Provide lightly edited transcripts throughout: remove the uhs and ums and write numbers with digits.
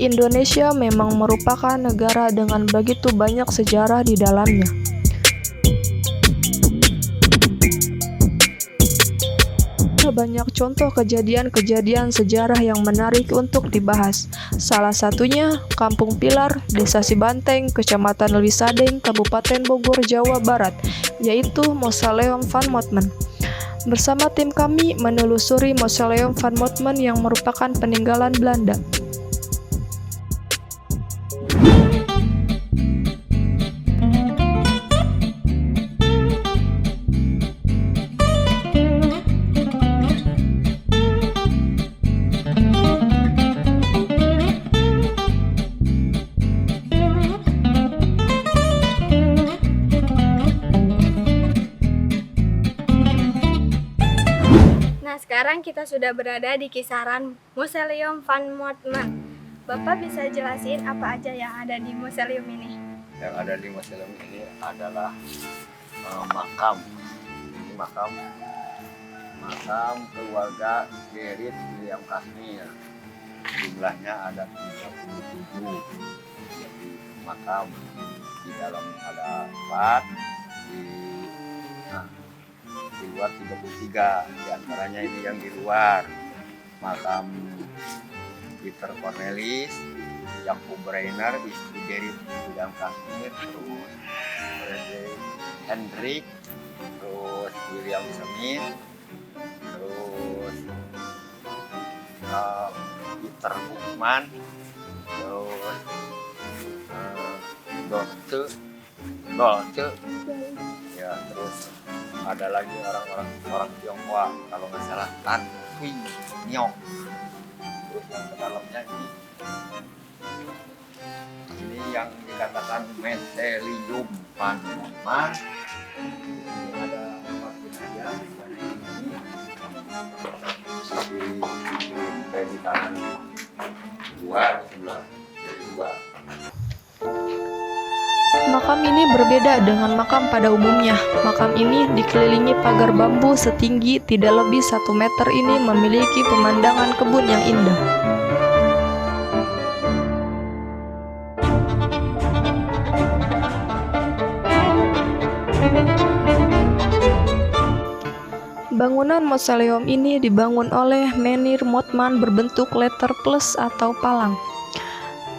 Indonesia memang merupakan negara dengan begitu banyak sejarah di dalamnya. Banyak contoh kejadian-kejadian sejarah yang menarik untuk dibahas. Salah satunya Kampung Pilar, Desa Sibanteng, Kecamatan Lewisadeng, Kabupaten Bogor, Jawa Barat, yaitu Mausoleum Van Mottman. Bersama tim kami menelusuri Mausoleum Van Mottman yang merupakan peninggalan Belanda. Nah, sekarang kita sudah berada di kisaran Mausoleum Van Mottman. Bapak bisa jelasin apa aja yang ada di museum ini? Yang ada di museum ini adalah makam. Ini makam keluarga Gerrit William Kazimir. Jumlahnya ada 37. Jadi makam di dalam ada 4, di luar 33. Di antaranya ini yang di luar makam Peter Cornelis, Jacob Breiner, istri Gerrit William Kazimir, terus Frederick Hendrik, terus William Smith, terus Peter Hoekman, terus Dolce, ya, terus ada lagi orang Tionghoa, kalau nggak salah Tan Hui Nyong. Terus yang ke dalamnya ini yang dikatakan Mausoleum Van Mottman. Ini ada 4 jenazah di kanan 2, di sebelah 2. Makam ini berbeda dengan makam pada umumnya. Makam ini dikelilingi pagar bambu setinggi tidak lebih 1 meter. Ini memiliki pemandangan kebun yang indah. Bangunan mausoleum ini dibangun oleh Menhir Mottman berbentuk letter plus atau palang.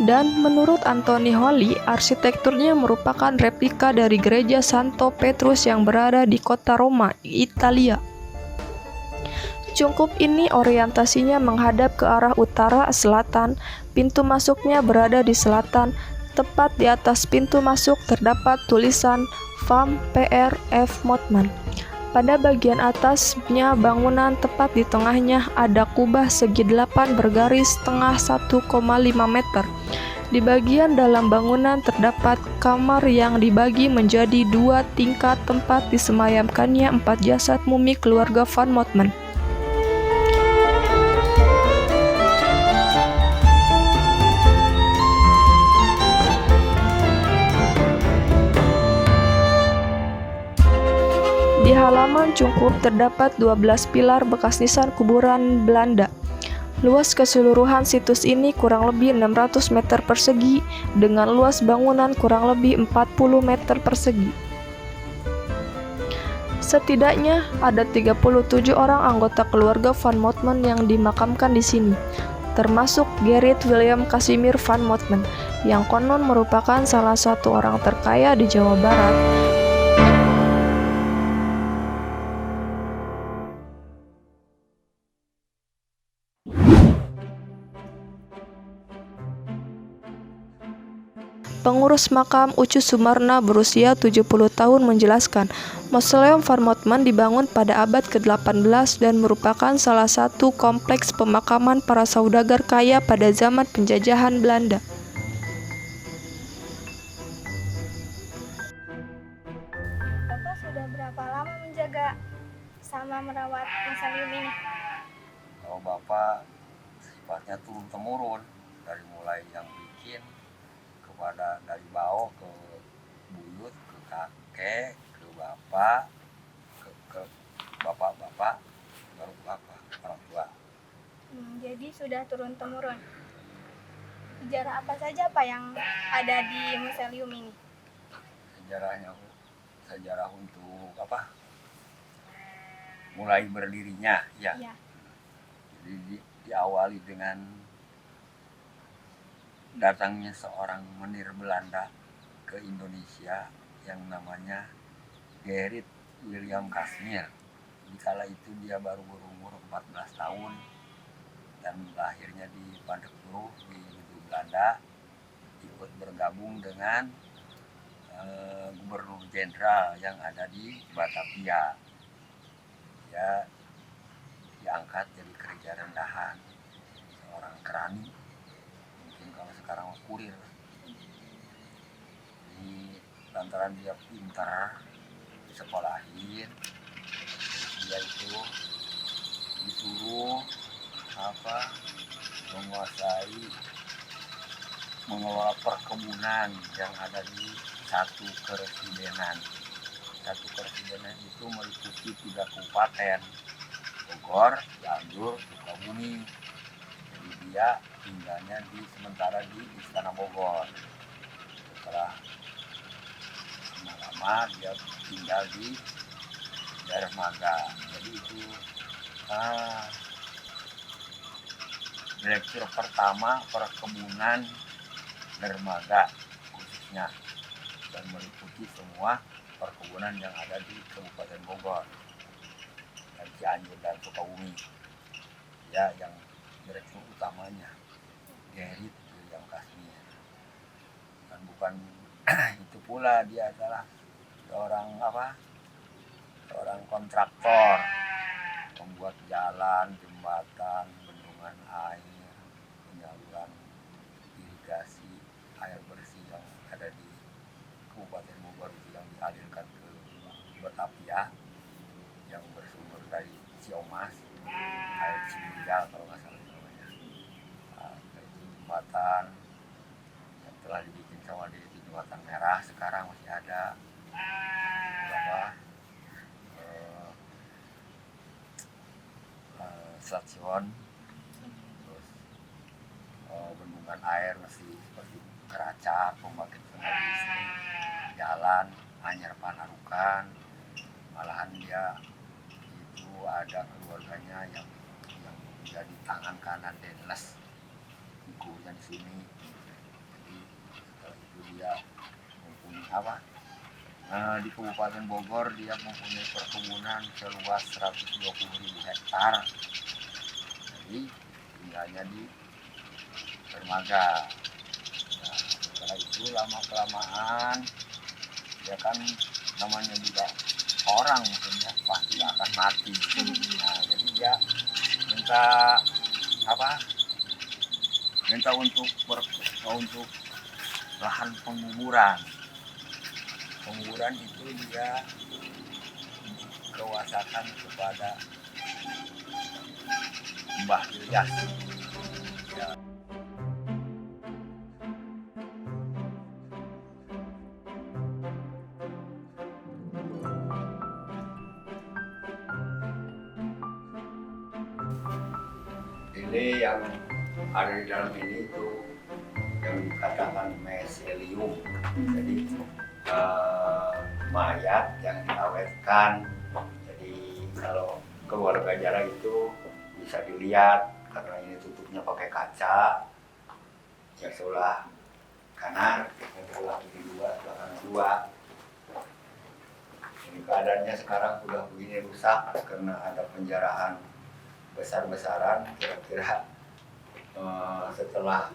Dan menurut Anthony Holly, arsitekturnya merupakan replika dari gereja Santo Petrus yang berada di kota Roma, Italia. Cungkup ini orientasinya menghadap ke arah utara-selatan. Pintu masuknya berada di selatan. Tepat di atas pintu masuk terdapat tulisan Vam Pr F Mottman. Pada bagian atasnya bangunan tepat di tengahnya ada kubah segi 8 bergaris setengah 1,5 meter. Di bagian dalam bangunan terdapat kamar yang dibagi menjadi 2 tingkat tempat disemayamkannya 4 jasad mumi keluarga Van Mottman. Di halaman cungkup terdapat 12 pilar bekas nisan kuburan Belanda. Luas keseluruhan situs ini kurang lebih 600 meter persegi dengan luas bangunan kurang lebih 40 meter persegi. Setidaknya ada 37 orang anggota keluarga Van Mottman yang dimakamkan di sini, termasuk Gerrit William Kazimir Van Mottman, yang konon merupakan salah satu orang terkaya di Jawa Barat. Pengurus makam Ucu Sumarna berusia 70 tahun menjelaskan, Mausoleum Van Mottman dibangun pada abad ke-18 dan merupakan salah satu kompleks pemakaman para saudagar kaya pada zaman penjajahan Belanda. Bapak sudah berapa lama menjaga sama merawat museum ini? Kalau Bapak sifatnya turun-temurun, dari mulai yang bikin dari bau ke buyut, ke kakek, ke bapak, ke bapak-bapak, baru bapak, orang tua. Jadi sudah turun-temurun. Sejarah apa saja Pak yang ada di museum ini? Sejarah untuk apa? Mulai berdirinya, ya. Iya. Jadi diawali dengan datangnya seorang menir Belanda ke Indonesia yang namanya Gerrit William Casimir. Di kala itu dia baru berumur 14 tahun dan lahirnya di Padegoro di negeri Belanda, ikut bergabung dengan gubernur jenderal yang ada di Batavia. Dia diangkat jadi kerja rendahan, seorang kerani, mungkin kalau sekarang kurir. Jadi lantaran dia pintar, disekolahin, dia itu disuruh mengelola perkebunan yang ada di satu keresidenan. Satu keresidenan itu meliputi 3 kabupaten, Bogor, Cianjur, Sukabumi. Jadi dia tinggalnya sementara di Istana Bogor. Setelah lama dia tinggal di Dermaga. Jadi itu direktur pertama perkebunan Dermaga khususnya, dan meliputi semua perkebunan yang ada di Kabupaten Bogor dan Cianjur dan Sukabumi. Ya, yang direktur utamanya Gerrit William Casimir. Dan bukan itu pula, dia adalah seorang kontraktor, membuat jalan, jembatan, bendungan air, penyaluran irigasi air bersih yang ada di Kabupaten Bogor itu yang dialirkan ke Batavia yang bersumber dari Ciamas, air Cimenjal kalau nggak salah namanya. Itu jembatan yang telah dibikin sama di Jembatan Merah, sekarang masih ada stasiun, terus bendungan air masih seperti Keracak, pembangkit tenaga listrik, jalan Anyar Panarukan. Malahan dia itu ada keluarganya yang menjadi tangan kanan Denles, ibunya di sini. Jadi setelah itu dia mempunyai di Kabupaten Bogor dia mempunyai perkebunan seluas 120.000 hektar. Jadi tinggalnya di Dermaga. Nah, setelah itu lama kelamaan dia kan namanya juga orang, maksudnya pasti akan mati. Nah, jadi dia minta untuk lahan penguburan. Penguburan itu dia dikewasakan kepada Mbah Ilyas. Ya. Ini yang ada di dalam ini itu yang dikatakan meselium. Jadi mayat yang diawetkan. Jadi kalau keluarga Jara itu bisa dilihat karena ini tutupnya pakai kaca, yang sebelah kanan, yang sebelah kiri 2, sebelah kanan 2. Ini keadaannya sekarang sudah begini rusak karena ada penjarahan besar-besaran. Kira-kira setelah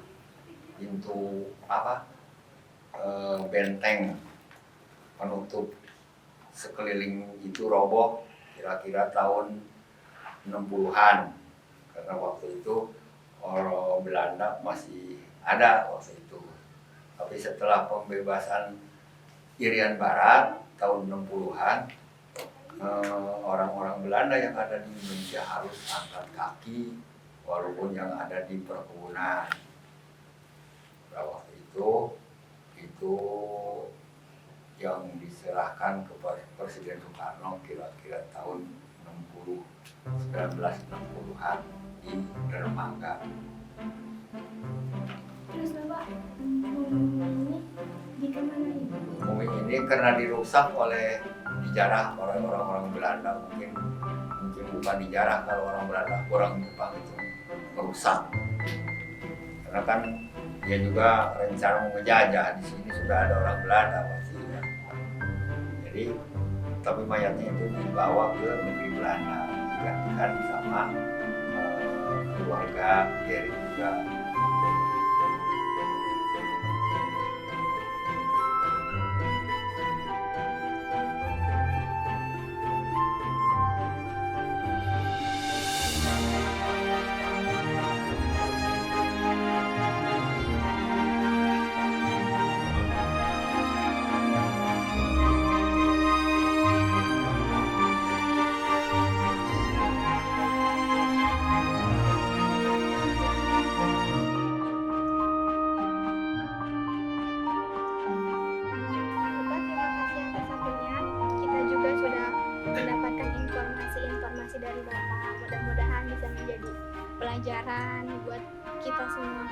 pintu benteng penutup sekeliling itu roboh kira-kira tahun 60-an, karena waktu itu orang Belanda masih ada waktu itu. Tapi setelah pembebasan Irian Barat tahun 60-an, orang-orang Belanda yang ada di Indonesia harus angkat kaki walaupun yang ada di perkebunan. Pada waktu itu yang diserahkan kepada Presiden Soekarno kira-kira tahun 1960-an di Dermaga. Terus ini di kemana ini? Bumi ini karena dirusak oleh dijarah oleh orang-orang Belanda, mungkin bukan dijarah, kalau orang Belanda, orang Jepang itu merusak. Karena kan dia juga rencana mau ngejajah, di sini sudah ada orang Belanda pasti ya. Jadi tapi mayatnya itu dibawa ke negeri Belanda, digantikan sama keluarga Geri juga. Bapak, terima kasih atas waktunya. Kita juga sudah mendapatkan informasi-informasi dari Bapak. Mudah-mudahan bisa menjadi pelajaran buat kita semua.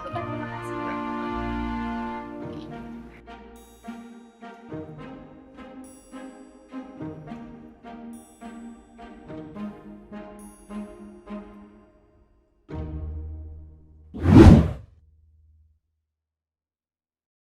Bapak, terima kasih.